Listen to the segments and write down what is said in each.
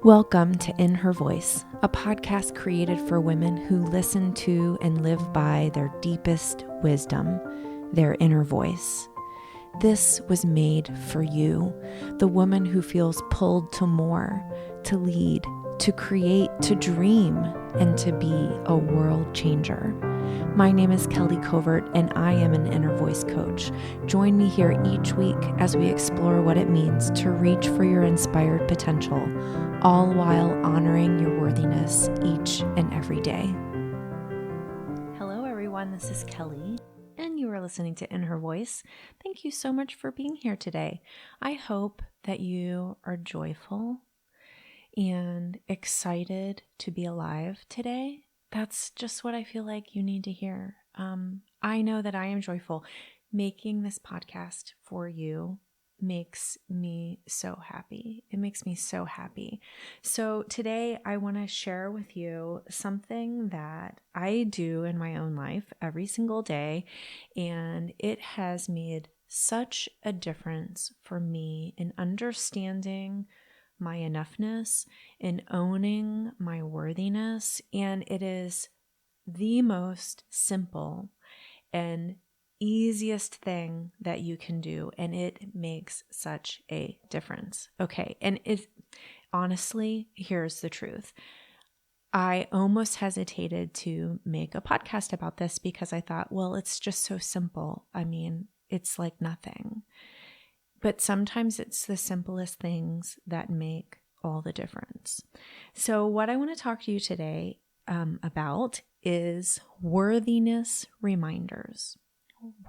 Welcome to In Her Voice, a podcast created for women who listen to and live by their deepest wisdom, their inner voice. This was made for you, the woman who feels pulled to more, to lead, to create, to dream, and to be a world changer. My name is Kelly Covert, and I am an inner voice coach. Join me here each week as we explore what it means to reach for your inspired potential, all while honoring your worthiness each and every day. Hello, everyone. This is Kelly, and you are listening to In Her Voice. Thank you so much for being here today. I hope that you are joyful and excited to be alive today. That's just what I feel like you need to hear. I know that I am joyful. Making this podcast for you makes me so happy. It makes me so happy. So today I want to share with you something that I do in my own life every single day, and it has made such a difference for me in understanding my enoughness, in owning my worthiness, and it is the most simple and easiest thing that you can do, and it makes such a difference. Okay, and honestly, here's the truth. I almost hesitated to make a podcast about this because I thought, well, it's just so simple. I mean, it's like nothing. But sometimes it's the simplest things that make all the difference. So what I want to talk to you today about is worthiness reminders.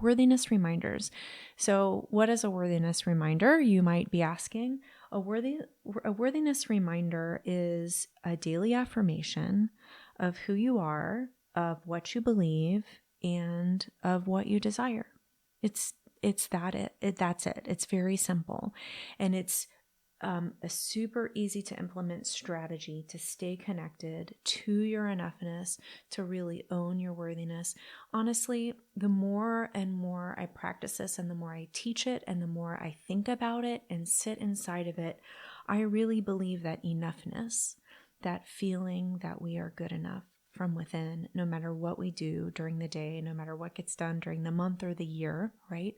Worthiness reminders. So what is a worthiness reminder? You might be asking. A worthiness reminder is a daily affirmation of who you are, of what you believe, and of what you desire. That's it. It's very simple. And it's a super easy to implement strategy to stay connected to your enoughness, to really own your worthiness. Honestly, the more and more I practice this and the more I teach it and the more I think about it and sit inside of it, I really believe that enoughness, that feeling that we are good enough from within, no matter what we do during the day, no matter what gets done during the month or the year, right,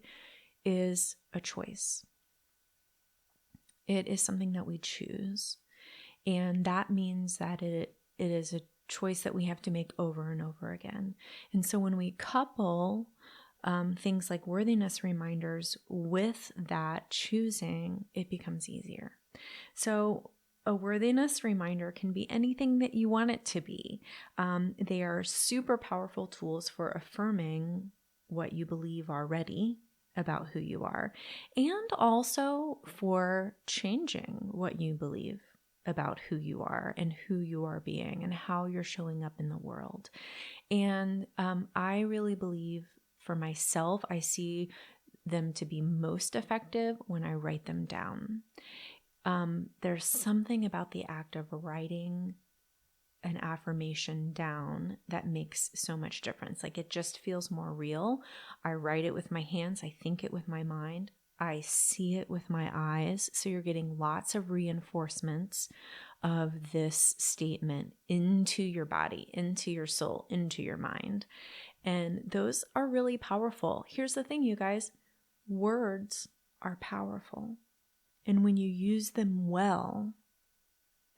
is a choice. It is something that we choose. And that means that it is a choice that we have to make over and over again. And so when we couple things like worthiness reminders with that choosing, it becomes easier. So a worthiness reminder can be anything that you want it to be. They are super powerful tools for affirming what you believe already about who you are, and also for changing what you believe about who you are and who you are being and how you're showing up in the world. And I really believe for myself, I see them to be most effective when I write them down. There's something about the act of writing an affirmation down that makes so much difference. Like, it just feels more real. I write it with my hands. I think it with my mind. I see it with my eyes. So you're getting lots of reinforcements of this statement into your body, into your soul, into your mind. And those are really powerful. Here's the thing, you guys. Words are powerful. And when you use them well,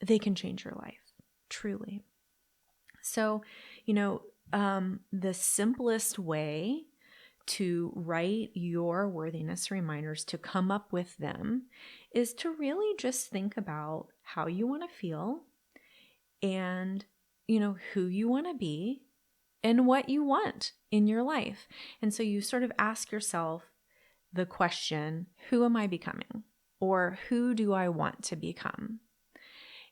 they can change your life. Truly. So, the simplest way to write your worthiness reminders, to come up with them, is to really just think about how you want to feel and, who you want to be and what you want in your life. And so you sort of ask yourself the question, who am I becoming? Or who do I want to become?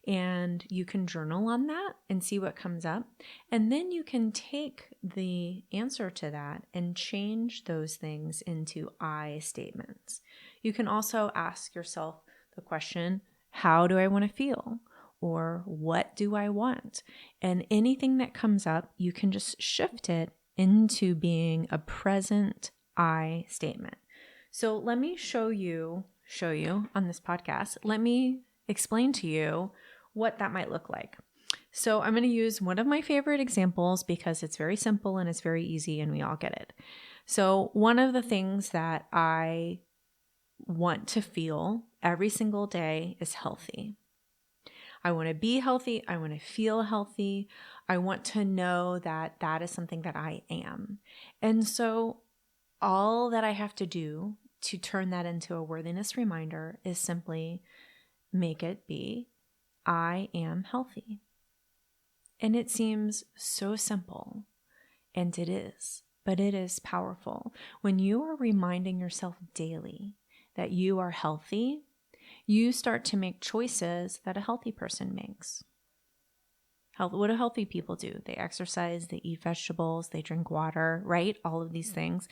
And you can journal on that and see what comes up. And then you can take the answer to that and change those things into I statements. You can also ask yourself the question, how do I want to feel? Or what do I want? And anything that comes up, you can just shift it into being a present I statement. So let me show you on this podcast. Let me explain to you what that might look like. So I'm going to use one of my favorite examples because it's very simple and it's very easy and we all get it. So one of the things that I want to feel every single day is healthy. I want to be healthy. I want to feel healthy. I want to know that that is something that I am. And so all that I have to do to turn that into a worthiness reminder is simply make it be, I am healthy. And it seems so simple, and it is, but it is powerful. When you are reminding yourself daily that you are healthy, you start to make choices that a healthy person makes. What do healthy people do? They exercise, they eat vegetables, they drink water, right? All of these things.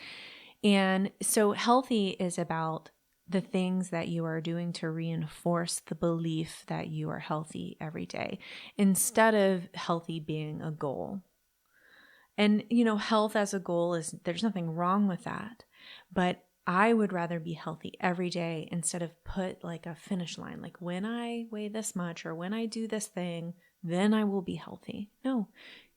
And so healthy is about the things that you are doing to reinforce the belief that you are healthy every day, instead of healthy being a goal. And, health as a goal there's nothing wrong with that, but I would rather be healthy every day instead of put like a finish line, like when I weigh this much or when I do this thing, then I will be healthy. No,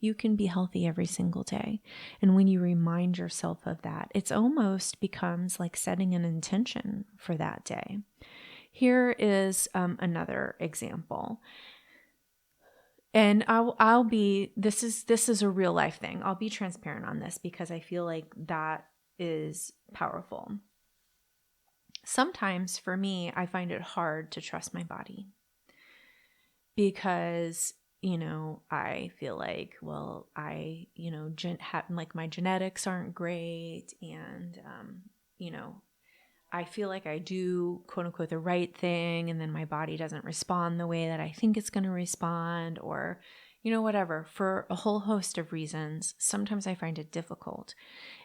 you can be healthy every single day. And when you remind yourself of that, it's almost becomes like setting an intention for that day. Here is another example. And this is a real life thing. I'll be transparent on this because I feel like that is powerful. Sometimes for me, I find it hard to trust my body because, I feel like, well, like my genetics aren't great. And, I feel like I do quote unquote the right thing. And then my body doesn't respond the way that I think it's going to respond, or, whatever, for a whole host of reasons. Sometimes I find it difficult.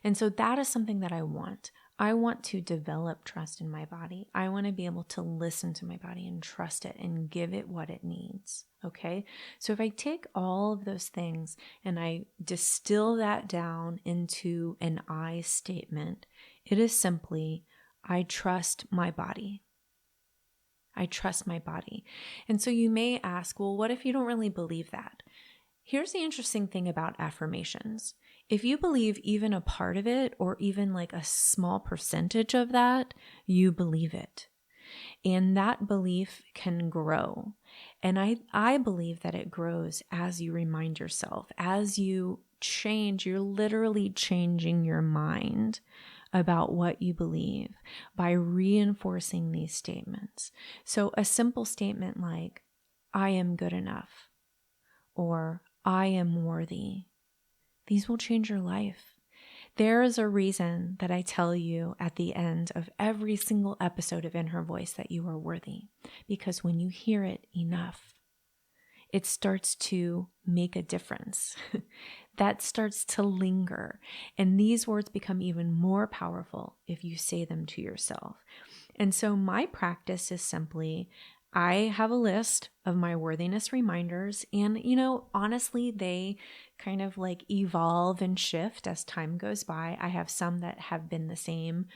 And so that is something that I want. I want to develop trust in my body. I want to be able to listen to my body and trust it and give it what it needs. Okay. So if I take all of those things and I distill that down into an I statement, it is simply, I trust my body. I trust my body. And so you may ask, well, what if you don't really believe that? Here's the interesting thing about affirmations. If you believe even a part of it, or even like a small percentage of that, you believe it. And that belief can grow. And I believe that it grows as you remind yourself, as you change, you're literally changing your mind about what you believe by reinforcing these statements. So a simple statement like, I am good enough, or I am worthy. These will change your life. There is a reason that I tell you at the end of every single episode of In Her Voice that you are worthy, because when you hear it enough, it starts to make a difference. That starts to linger. And these words become even more powerful if you say them to yourself. And so my practice is simply, I have a list of my worthiness reminders, and, honestly, they kind of like evolve and shift as time goes by. I have some that have been the same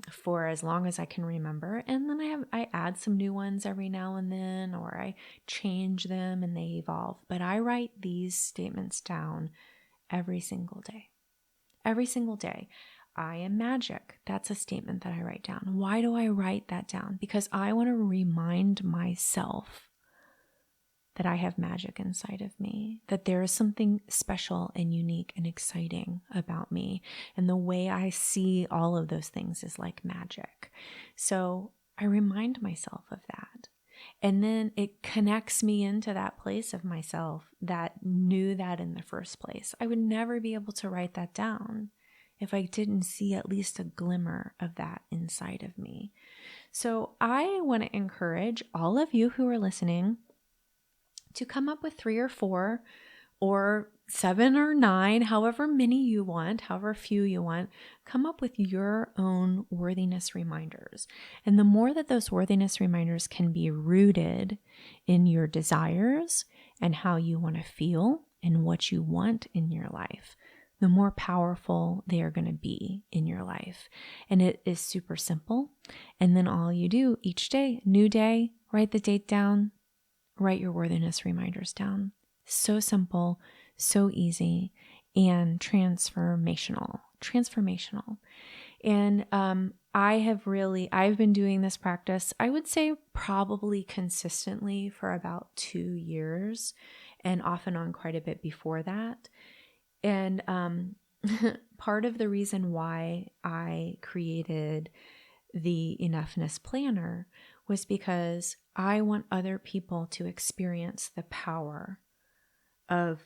for as long as I can remember. And then I add some new ones every now and then, or I change them and they evolve. But I write these statements down every single day. Every single day. I am magic. That's a statement that I write down. Why do I write that down? Because I want to remind myself that I have magic inside of me, that there is something special and unique and exciting about me. And the way I see all of those things is like magic. So I remind myself of that. And then it connects me into that place of myself that knew that in the first place. I would never be able to write that down if I didn't see at least a glimmer of that inside of me. So I want to encourage all of you who are listening to come up with 3 or 4 or 7 or 9, however many you want, however few you want, come up with your own worthiness reminders. And the more that those worthiness reminders can be rooted in your desires and how you want to feel and what you want in your life, the more powerful they are going to be in your life. And it is super simple. And then all you do each day, new day, write the date down, write your worthiness reminders down. So simple, so easy, and transformational. And I've been doing this practice, I would say probably consistently for about 2 years, and off and on quite a bit before that. And part of the reason why I created the Enoughness Planner was because I want other people to experience the power of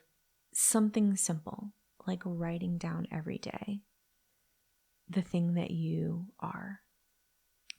something simple, like writing down every day the thing that you are,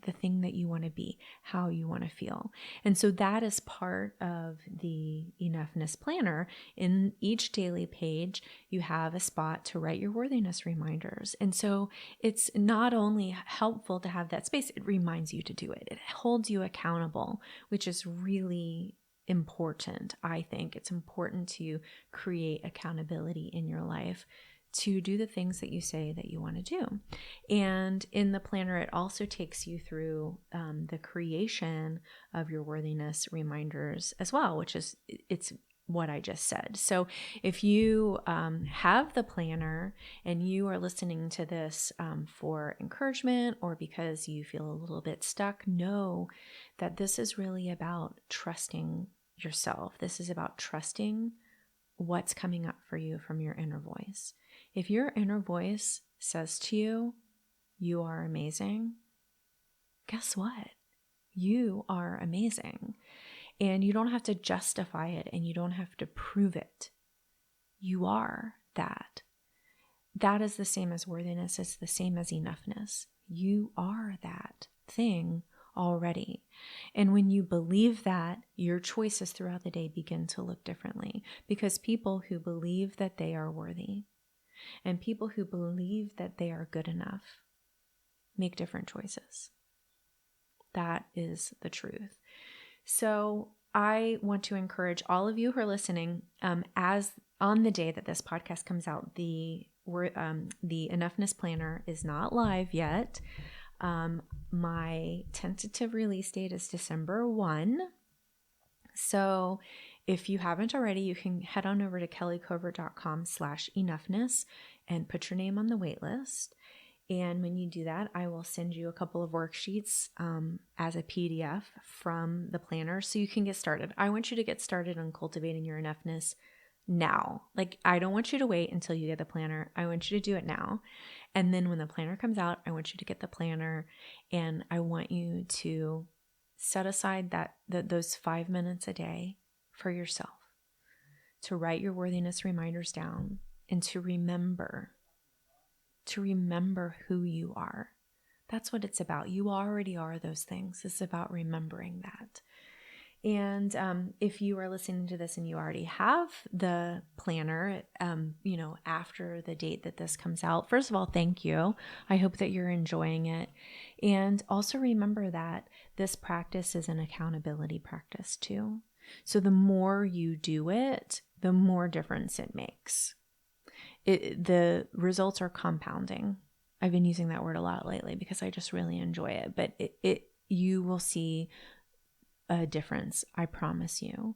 the thing that you want to be, how you want to feel. And so that is part of the Enoughness Planner. In each daily page, you have a spot to write your worthiness reminders. And so it's not only helpful to have that space, it reminds you to do it. It holds you accountable, which is really important. I think it's important to create accountability in your life to do the things that you say that you want to do. And in the planner, it also takes you through the creation of your worthiness reminders as well, which is, it's what I just said. So if you have the planner and you are listening to this for encouragement or because you feel a little bit stuck, know that this is really about trusting yourself. This is about trusting what's coming up for you from your inner voice. If your inner voice says to you, you are amazing, guess what? You are amazing. And you don't have to justify it and you don't have to prove it. You are that. That is the same as worthiness. It's the same as enoughness. You are that thing already. And when you believe that, your choices throughout the day begin to look differently, because people who believe that they are worthy and people who believe that they are good enough make different choices. That is the truth. So I want to encourage all of you who are listening, as on the day that this podcast comes out, the Enoughness Planner is not live yet. My tentative release date is December 1. So if you haven't already, you can head on over to kellycovert.com/enoughness and put your name on the wait list. And when you do that, I will send you a couple of worksheets as a PDF from the planner so you can get started. I want you to get started on cultivating your enoughness now. Like, I don't want you to wait until you get the planner. I want you to do it now. And then when the planner comes out, I want you to get the planner, and I want you to set aside those 5 minutes a day for yourself to write your worthiness reminders down and to remember who you are. That's what it's about. You already are those things. It's about remembering that. And if you are listening to this and you already have the planner, after the date that this comes out, first of all, thank you. I hope that you're enjoying it. And also remember that this practice is an accountability practice too. So the more you do it, the more difference it makes. The results are compounding. I've been using that word a lot lately because I just really enjoy it. But you will see a difference, I promise you.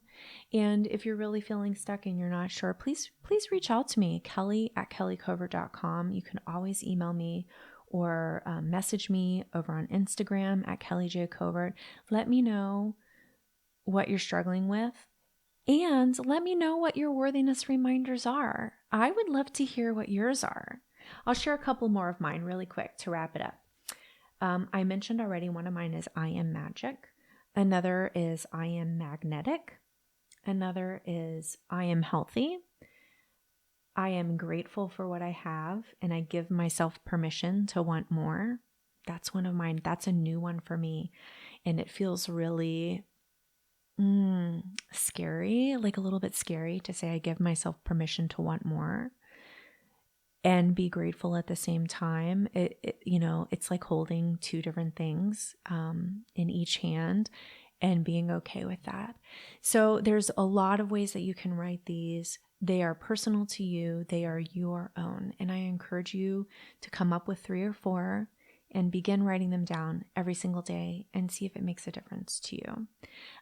And if you're really feeling stuck and you're not sure, please reach out to me, kelly@kellycovert.com. You can always email me or message me over on Instagram @kellyjcovert. Let me know what you're struggling with. And let me know what your worthiness reminders are. I would love to hear what yours are. I'll share a couple more of mine really quick to wrap it up. I mentioned already one of mine is I am magic. Another is I am magnetic. Another is I am healthy. I am grateful for what I have, and I give myself permission to want more. That's one of mine. That's a new one for me. And it feels really scary, like a little bit scary to say I give myself permission to want more and be grateful at the same time. It's like holding two different things in each hand and being okay with that. So there's a lot of ways that you can write these. They are personal to you. They are your own. And I encourage you to come up with 3 or 4 and begin writing them down every single day and see if it makes a difference to you.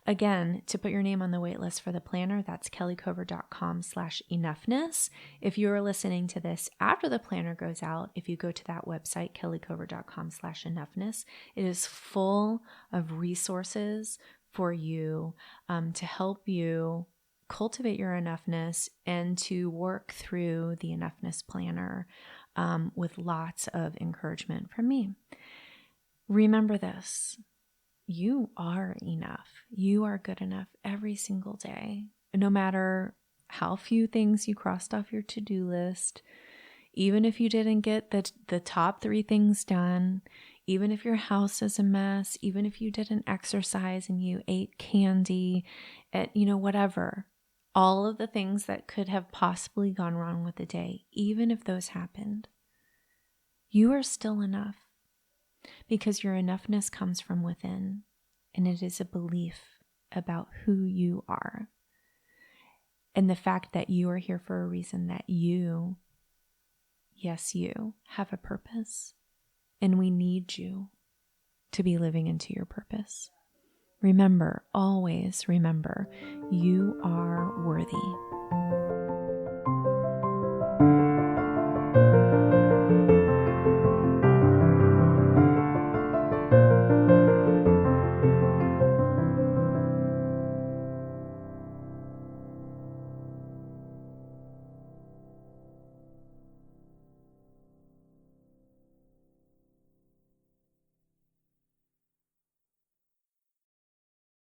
Again, to put your name on the wait list for the planner, that's kellycover.com/enoughness. If you're listening to this after the planner goes out, if you go to that website, kellycover.com/enoughness, it is full of resources for you to help you cultivate your enoughness and to work through the enoughness planner with lots of encouragement from me. Remember this: you are enough. You are good enough every single day, no matter how few things you crossed off your to-do list. Even if you didn't get the top 3 things done, even if your house is a mess, even if you didn't exercise and you ate candy, whatever, all of the things that could have possibly gone wrong with the day, even if those happened, you are still enough, because your enoughness comes from within, and it is a belief about who you are. And the fact that you are here for a reason, that you, yes, you have a purpose, and we need you to be living into your purpose. Remember, always remember, you are worthy.